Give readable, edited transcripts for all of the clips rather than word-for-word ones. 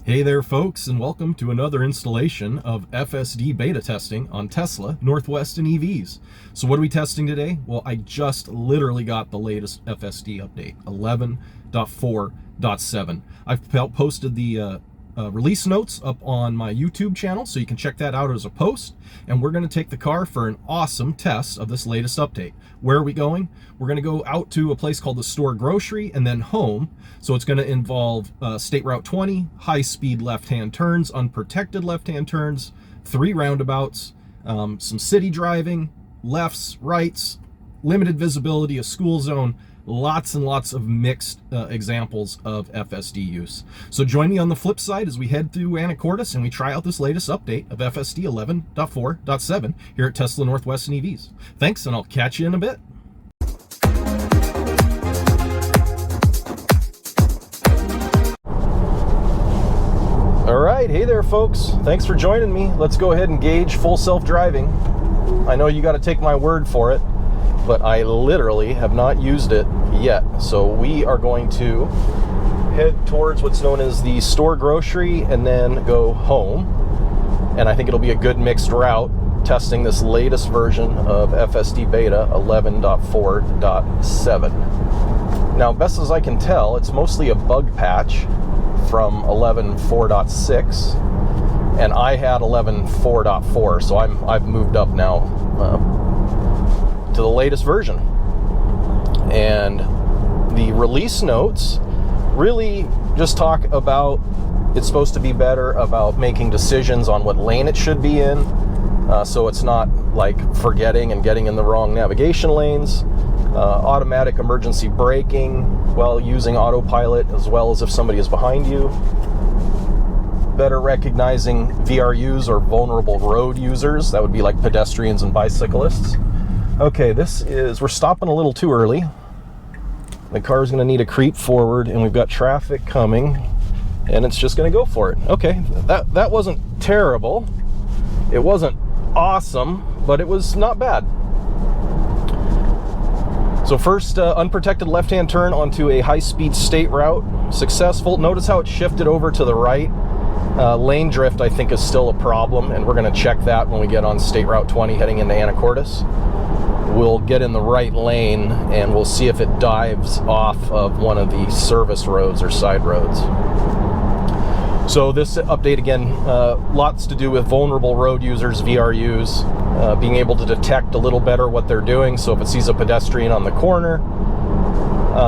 Hey there folks, and welcome to another installation of FSD beta testing on Tesla, Northwest, and EVs. So what are we testing today? Well, I just literally got the latest FSD update, 11.4.7. I've posted the release notes up on my YouTube channel, so you can check that out as a post. And we're going to take the car for an awesome test of this latest update. Where are we going? We're going to go out to a place called the store grocery and then home. So it's going to involve State Route 20, high-speed left-hand turns, unprotected left-hand turns, 3 roundabouts, some city driving, lefts, rights, limited visibility, a school zone, lots and lots of mixed examples of FSD use. So join me on the flip side as we head through Anacortes and we try out this latest update of FSD 11.4.7 here at Tesla Northwest and EVs. Thanks, and I'll catch you in a bit. All right, hey there folks. Thanks for joining me. Let's go ahead and gauge full self-driving. I know you got to take my word for it, but I literally have not used it yet. So we are going to head towards what's known as the store grocery and then go home. And I think it'll be a good mixed route testing this latest version of FSD beta 11.4.7. Now, best as I can tell, it's mostly a bug patch from 11.4.6, and I had 11.4.4, so I've moved up now to the latest version. And the release notes really just talk about it's supposed to be better about making decisions on what lane it should be in, so it's not like forgetting and getting in the wrong navigation lanes. Automatic emergency braking while using autopilot, as well as if somebody is behind you. Better recognizing VRUs, or vulnerable road users. That would be like pedestrians and bicyclists. Okay, we're stopping a little too early. The car's going to need to creep forward, and we've got traffic coming, and it's just going to go for it. Okay, that wasn't terrible. It wasn't awesome, but it was not bad. So first, unprotected left-hand turn onto a high-speed state route. Successful. Notice how it shifted over to the right. Lane drift, I think, is still a problem, and we're going to check that when we get on State Route 20 heading into Anacortes. We'll get in the right lane, and we'll see if it dives off of one of the service roads or side roads. So this update, again, lots to do with vulnerable road users, VRUs, being able to detect a little better what they're doing. So if it sees a pedestrian on the corner,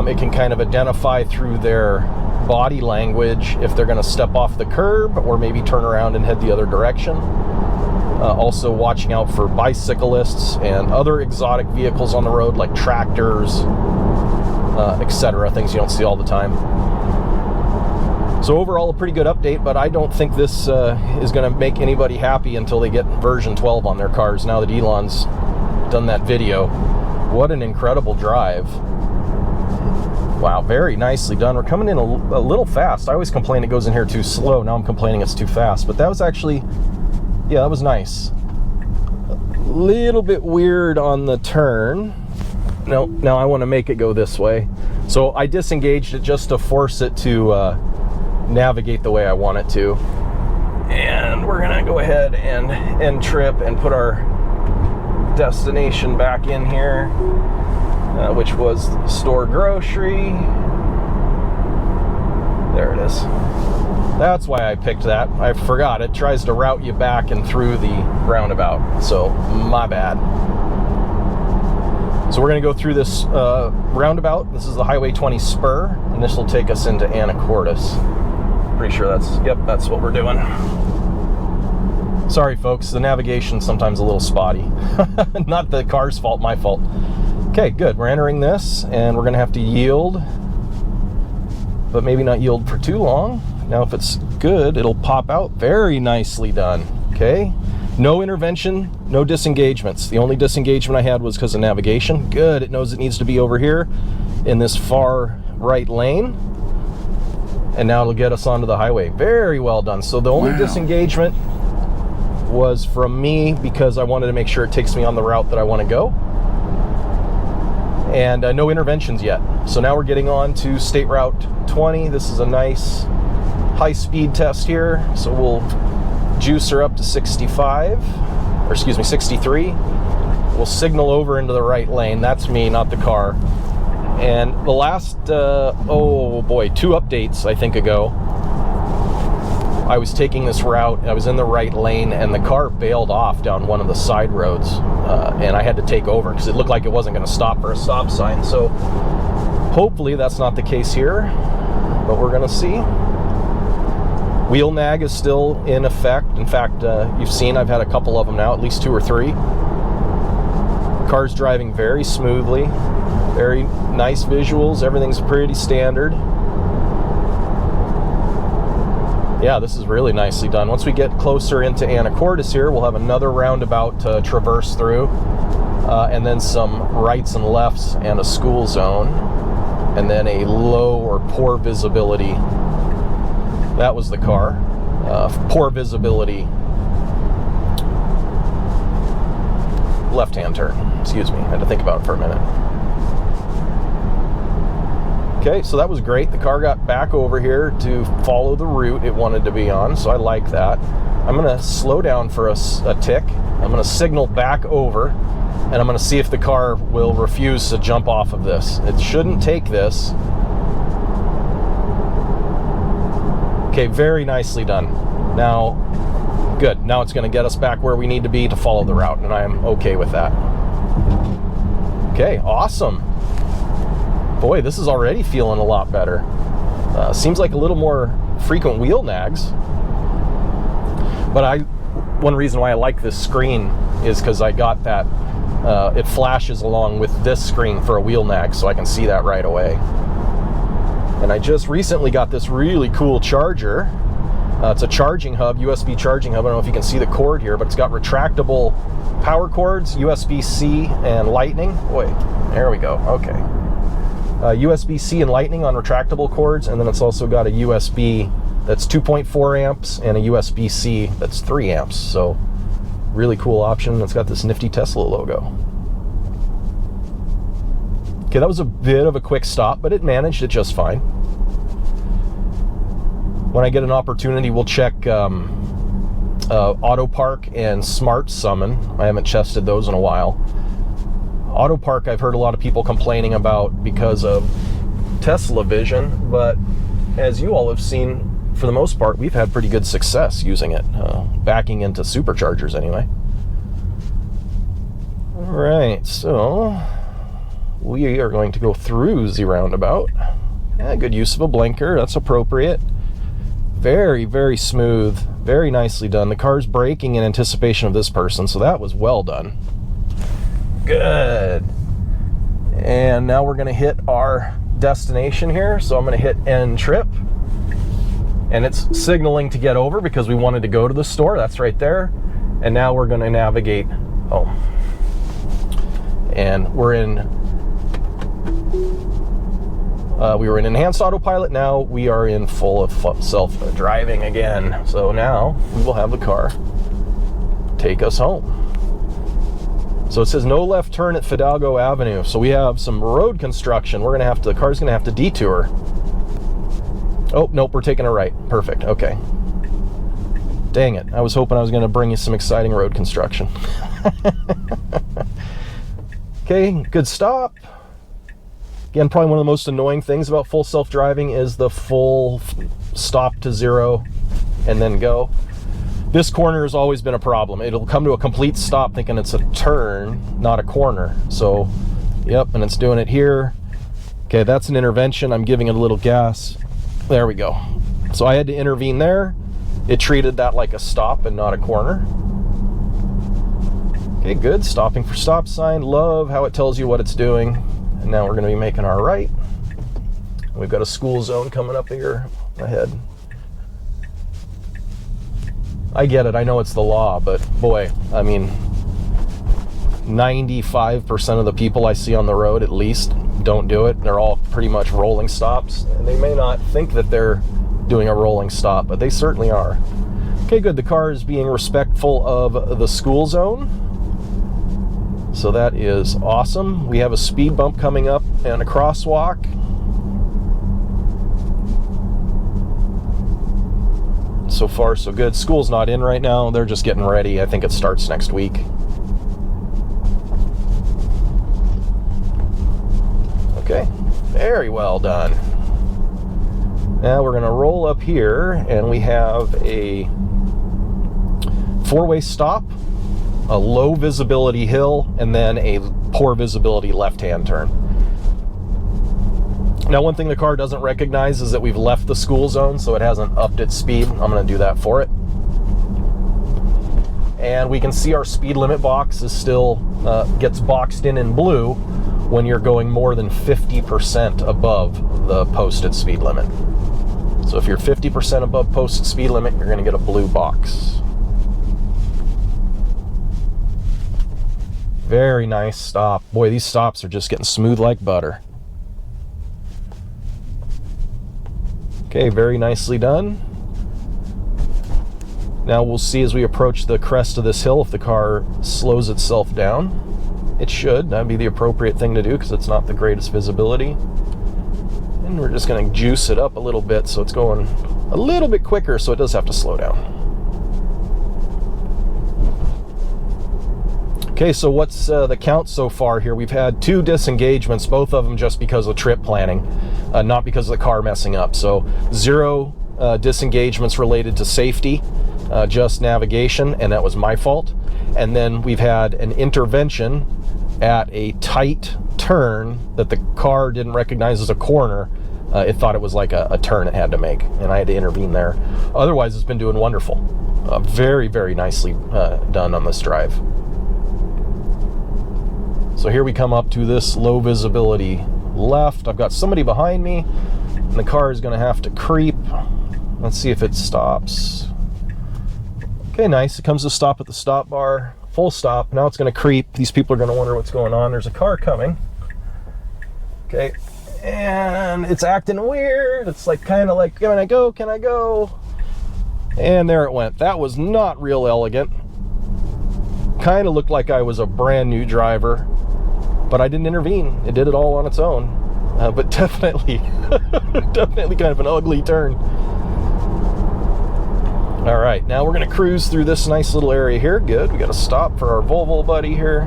it can kind of identify through their body language if they're going to step off the curb or maybe turn around and head the other direction. Also watching out for bicyclists and other exotic vehicles on the road like tractors, etc., things you don't see all the time. So overall, a pretty good update, but I don't think this is going to make anybody happy until they get version 12 on their cars, now that Elon's done that video. What an incredible drive. Wow, very nicely done. We're coming in a little fast. I always complain it goes in here too slow. Now I'm complaining it's too fast, but that was actually, yeah, that was nice. A little bit weird on the turn. No, now I want to make it go this way. So I disengaged it just to force it to navigate the way I want it to. And we're gonna go ahead and end trip and put our destination back in here, which was store grocery. There it is. That's why I picked that. I forgot it tries to route you back and through the roundabout, so my bad. So we're going to go through this roundabout. This is the Highway 20 spur, and this will take us into Anacortes. Pretty sure that's what we're doing. Sorry folks, the navigation's sometimes a little spotty. Not the car's fault, my fault. Okay, good. We're entering this, and we're going to have to yield, but maybe not yield for too long. Now if it's good, it'll pop out. Very nicely done. Okay. No intervention, no disengagements. The only disengagement I had was because of navigation. Good, it knows it needs to be over here in this far right lane. And now it'll get us onto the highway. Very well done. So the only disengagement was from me because I wanted to make sure it takes me on the route that I want to go. And no interventions yet. So now we're getting on to State Route 20. This is a nice high-speed test here. So we'll juice her up to 65, or excuse me, 63. We'll signal over into the right lane. That's me, not the car. And the last, oh boy, 2 updates, I think, ago, I was taking this route, I was in the right lane, and the car bailed off down one of the side roads, and I had to take over because it looked like it wasn't going to stop for a stop sign. So hopefully that's not the case here, but we're going to see. Wheel nag is still in effect. In fact, you've seen I've had a couple of them now, at least 2 or 3. Car's driving very smoothly, very nice visuals, everything's pretty standard. Yeah, this is really nicely done. Once we get closer into Anacortes here, we'll have another roundabout to traverse through, and then some rights and lefts and a school zone, and then a low or poor visibility. That was the car. Poor visibility left-hand turn. Excuse me, I had to think about it for a minute. Okay, so that was great. The car got back over here to follow the route it wanted to be on, so I like that. I'm going to slow down for a tick. I'm going to signal back over, and I'm going to see if the car will refuse to jump off of this. It shouldn't take this. Okay, very nicely done. Now, good. Now it's going to get us back where we need to be to follow the route, and I am okay with that. Okay, awesome. Boy, this is already feeling a lot better. Seems like a little more frequent wheel nags. But one reason why I like this screen is because I got that, it flashes along with this screen for a wheel nag, so I can see that right away. And I just recently got this really cool charger. It's a charging hub, USB charging hub. I don't know if you can see the cord here, but it's got retractable power cords, USB-C and Lightning. Boy, there we go, okay. USB-C and Lightning on retractable cords, and then it's also got a USB that's 2.4 amps and a USB-C that's 3 amps. So really cool option. It's got this nifty Tesla logo. Okay, that was a bit of a quick stop, but it managed it just fine. When I get an opportunity, we'll check Auto Park and Smart Summon. I haven't tested those in a while. Auto Park I've heard a lot of people complaining about because of Tesla vision, but as you all have seen, for the most part, we've had pretty good success using it, backing into superchargers anyway. All right, so we are going to go through the roundabout. Yeah, good use of a blinker, that's appropriate. Very, very smooth, very nicely done. The car's braking in anticipation of this person, so that was well done. Good. And now we're going to hit our destination here. So I'm going to hit end trip. And it's signaling to get over because we wanted to go to the store. That's right there. And now we're going to navigate home. And we're in... we were in enhanced autopilot. Now we are in full self-driving again. So now we will have the car take us home. So it says no left turn at Fidalgo Avenue. So we have some road construction. The car's gonna have to detour. Oh, nope, we're taking a right. Perfect, okay. Dang it, I was hoping I was gonna bring you some exciting road construction. Okay, good stop. Again, probably one of the most annoying things about full self-driving is the full stop to 0 and then go. This corner has always been a problem. It'll come to a complete stop thinking it's a turn, not a corner. So, yep, and it's doing it here. Okay, that's an intervention. I'm giving it a little gas. There we go. So I had to intervene there. It treated that like a stop and not a corner. Okay, good. Stopping for stop sign. Love how it tells you what it's doing. And now we're going to be making our right. We've got a school zone coming up here ahead. I get it, I know it's the law, but boy, I mean, 95% of the people I see on the road, at least, don't do it. They're all pretty much rolling stops. And they may not think that they're doing a rolling stop, but they certainly are. Okay, good, the car is being respectful of the school zone. So that is awesome. We have a speed bump coming up and a crosswalk. so far so good. School's not in right now. They're just getting ready. I think it starts next week. Okay, very well done. Now we're going to roll up here, and we have a four-way stop, a low visibility hill, and then a poor visibility left-hand turn. Now, one thing the car doesn't recognize is that we've left the school zone, so it hasn't upped its speed. I'm going to do that for it. And we can see our speed limit box is still gets boxed in blue when you're going more than 50% above the posted speed limit. So if you're 50% above posted speed limit, you're going to get a blue box. Very nice stop. Boy, these stops are just getting smooth like butter. Okay, very nicely done. Now we'll see as we approach the crest of this hill if the car slows itself down. It should. That'd be the appropriate thing to do because it's not the greatest visibility. And we're just going to juice it up a little bit so it's going a little bit quicker, so it does have to slow down. Okay, so what's the count so far here? We've had 2 disengagements, both of them just because of trip planning, not because of the car messing up. So 0 disengagements related to safety, just navigation, and that was my fault. And then we've had an intervention at a tight turn that the car didn't recognize as a corner. It thought it was like a turn it had to make, and I had to intervene there. Otherwise, it's been doing wonderful. Very, very nicely done on this drive. So here we come up to this low visibility left. I've got somebody behind me, and the car is going to have to creep. Let's see if it stops. Okay, nice. It comes to stop at the stop bar. Full stop. Now it's going to creep. These people are going to wonder what's going on. There's a car coming. Okay, and it's acting weird. It's like kind of like, can I go? Can I go? And there it went. That was not real elegant. Kind of looked like I was a brand new driver, but I didn't intervene. It did it all on its own. But definitely, definitely kind of an ugly turn. All right, now we're going to cruise through this nice little area here. Good. We got to stop for our Volvo buddy here.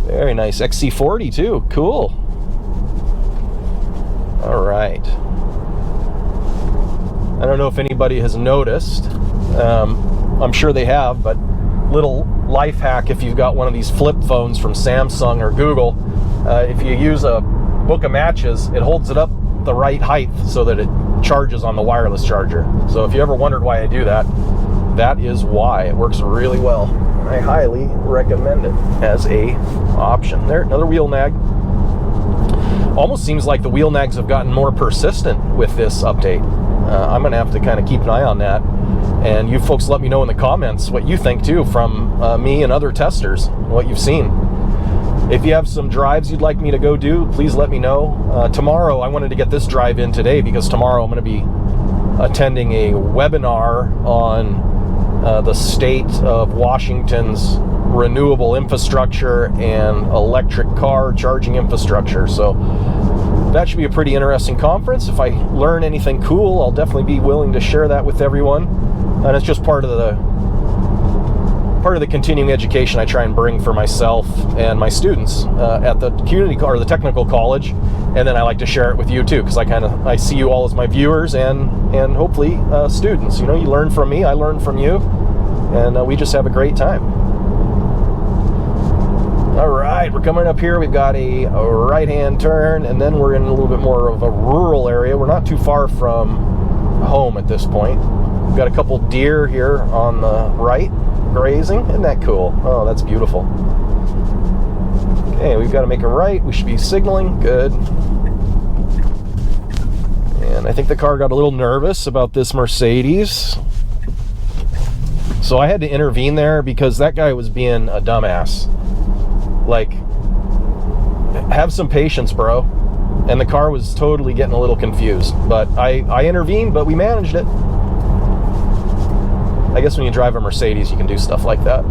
Very nice. XC40 too. Cool. All right. I don't know if anybody has noticed. I'm sure they have, but little life hack if you've got one of these flip phones from Samsung or Google. If you use a book of matches, it holds it up the right height so that it charges on the wireless charger. So if you ever wondered why I do that, that is why. It works really well. I highly recommend it as a option. There, another wheel nag. Almost seems like the wheel nags have gotten more persistent with this update. I'm going to have to kind of keep an eye on that. And you folks let me know in the comments what you think too from me and other testers, what you've seen. If you have some drives you'd like me to go do, please let me know. Tomorrow, I wanted to get this drive in today because tomorrow I'm going to be attending a webinar on the state of Washington's renewable infrastructure and electric car charging infrastructure. So that should be a pretty interesting conference. If I learn anything cool, I'll definitely be willing to share that with everyone. And it's just part of the continuing education I try and bring for myself and my students at the community or the technical college, and then I like to share it with you too, because I see you all as my viewers and hopefully students. You know, you learn from me, I learn from you, and we just have a great time. All right, we're coming up here. We've got a right-hand turn, and then we're in a little bit more of a rural area. We're not too far from home at this point. We've got a couple deer here on the right grazing. Isn't that cool? Oh, that's beautiful. Okay, we've got to make a right. We should be signaling. Good. And I think the car got a little nervous about this Mercedes. So I had to intervene there because that guy was being a dumbass. Like, have some patience, bro. And the car was totally getting a little confused. But I intervened, but we managed it. I guess when you drive a Mercedes, you can do stuff like that.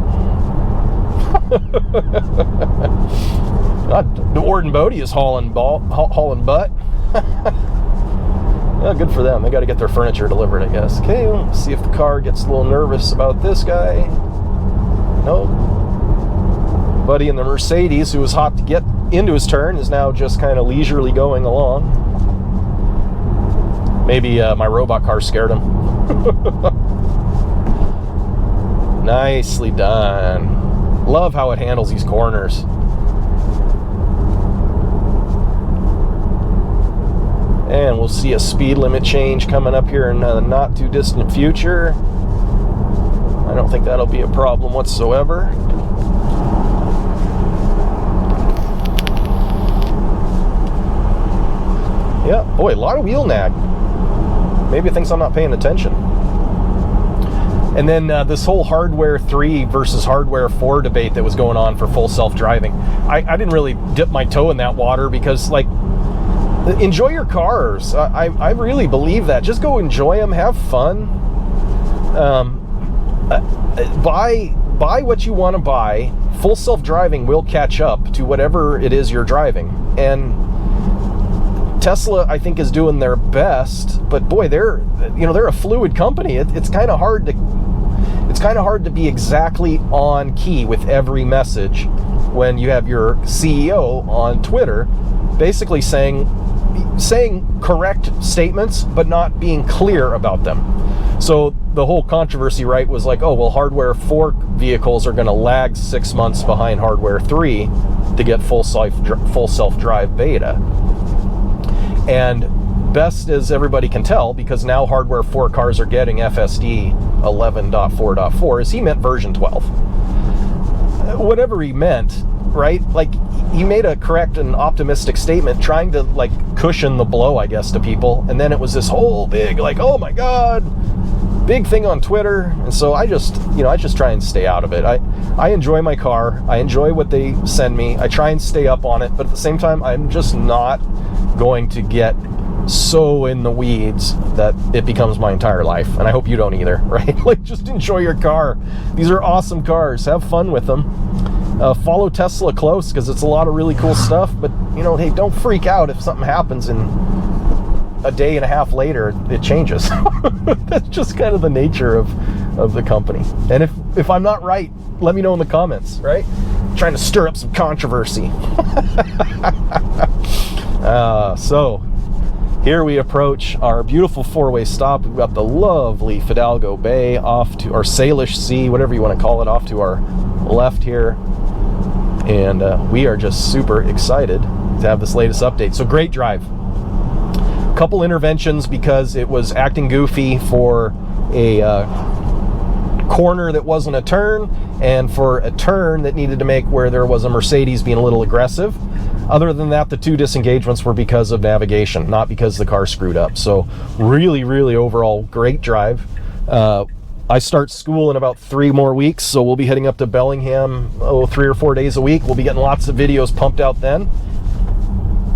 Warden Bodie is hauling butt. Yeah, good for them. They got to get their furniture delivered, I guess. Okay, we'll see if the car gets a little nervous about this guy. Nope. Buddy in the Mercedes, who was hot to get into his turn, is now just kind of leisurely going along. Maybe my robot car scared him. Nicely done. Love how it handles these corners. And we'll see a speed limit change coming up here in the not too distant future. I don't think that'll be a problem whatsoever. Yeah, boy, a lot of wheel nag. Maybe it thinks I'm not paying attention. And then this whole hardware 3 versus hardware 4 debate that was going on for full self-driving. I didn't really dip my toe in that water because, like, enjoy your cars. I really believe that. Just go enjoy them, have fun. Buy what you want to buy. Full self-driving will catch up to whatever it is you're driving. And Tesla, I think, is doing their best, but boy, they're a fluid company. It's kind of hard to be exactly on key with every message when you have your CEO on Twitter basically saying correct statements but not being clear about them. So the whole controversy, right, was like, oh, well, hardware 4 vehicles are going to lag 6 months behind hardware 3 to get full self-drive beta. And best as everybody can tell, because now hardware 4 cars are getting FSD 11.4.4, is he meant version 12. Whatever he meant, right? Like, he made a correct and optimistic statement trying to, like, cushion the blow, I guess, to people. And then it was this whole big, like, oh my God, big thing on Twitter. And so I just try and stay out of it. I enjoy my car. I enjoy what they send me. I try and stay up on it. But at the same time, I'm just not going to get so in the weeds that it becomes my entire life. And I hope you don't either, right? Like, just enjoy your car. These are awesome cars. Have fun with them. Follow Tesla close because it's a lot of really cool stuff. But, hey, don't freak out if something happens and a day and a half later it changes. That's just kind of the nature of the company. And if I'm not right, let me know in the comments, right? I'm trying to stir up some controversy. So here we approach our beautiful 4-way stop. We've got the lovely Fidalgo Bay off to, or Salish Sea, whatever you want to call it, off to our left here. And we are just super excited to have this latest update. So great drive. Couple interventions because it was acting goofy for a corner that wasn't a turn, and for a turn that needed to make where there was a Mercedes being a little aggressive. Other than that, the 2 disengagements were because of navigation, not because the car screwed up. So really, really overall great drive. I start school in about 3 more weeks, so we'll be heading up to Bellingham 3 or 4 days a week. We'll be getting lots of videos pumped out then.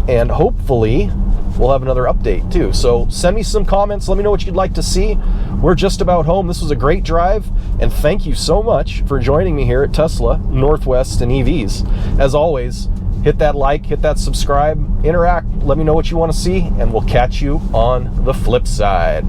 And hopefully we'll have another update too. So send me some comments. Let me know what you'd like to see. We're just about home. This was a great drive. And thank you so much for joining me here at Tesla, Northwest, and EVs. As always, hit that like, hit that subscribe, interact, let me know what you want to see, and we'll catch you on the flip side.